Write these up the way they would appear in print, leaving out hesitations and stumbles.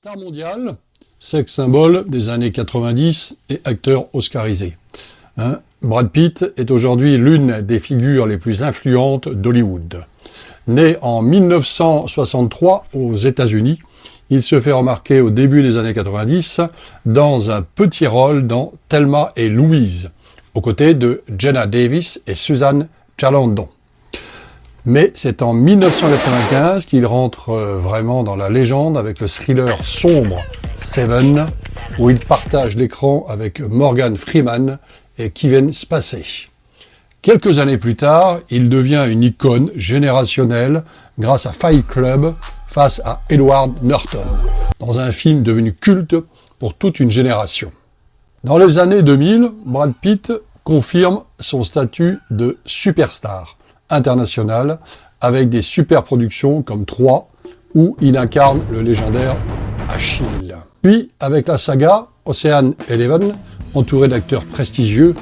Star mondiale, sex symbole des années 90 et acteur oscarisé. Brad Pitt est aujourd'hui l'une des figures les plus influentes d'Hollywood. Né en 1963 aux États-Unis, il se fait remarquer au début des années 90 dans un petit rôle dans Thelma et Louise, aux côtés de Jenna Davis et Suzanne Sarandon. Mais c'est en 1995 qu'il rentre vraiment dans la légende avec le thriller sombre Seven, où il partage l'écran avec Morgan Freeman et Kevin Spacey. Quelques années plus tard, il devient une icône générationnelle grâce à Fight Club face à Edward Norton, dans un film devenu culte pour toute une génération. Dans les années 2000, Brad Pitt confirme son statut de superstar international avec des superproductions comme 3 où il incarne le légendaire Achille. Puis avec la saga Ocean's 11, entouré d'acteurs prestigieux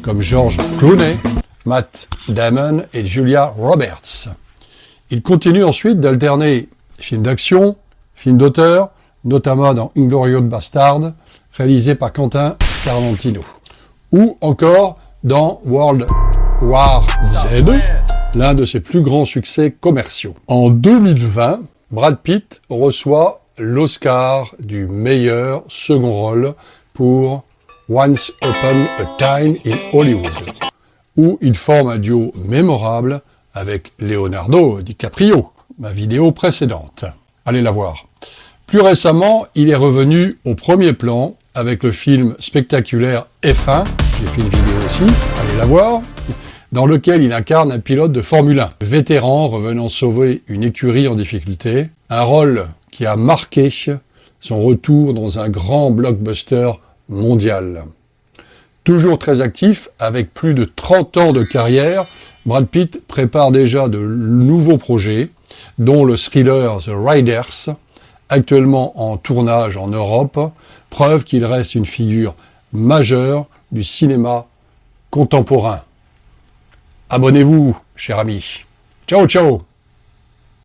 comme George Clooney, Matt Damon et Julia Roberts. Il continue ensuite d'alterner films d'action, films d'auteur, notamment dans Inglourious Basterds, réalisé par Quentin Tarantino, ou encore dans World War Z, l'un de ses plus grands succès commerciaux. En 2020, Brad Pitt reçoit l'Oscar du meilleur second rôle pour Once Upon a Time in Hollywood, où il forme un duo mémorable avec Leonardo DiCaprio, ma vidéo précédente. Allez la voir. Plus récemment, il est revenu au premier plan avec le film spectaculaire F1, j'ai fait une vidéo aussi, allez la voir, dans lequel il incarne un pilote de Formule 1, vétéran revenant sauver une écurie en difficulté, un rôle qui a marqué son retour dans un grand blockbuster mondial. Toujours très actif, avec plus de 30 ans de carrière, Brad Pitt prépare déjà de nouveaux projets, dont le thriller The Riders, actuellement en tournage en Europe, preuve qu'il reste une figure majeure du cinéma contemporain. Abonnez-vous, cher ami. Ciao, ciao!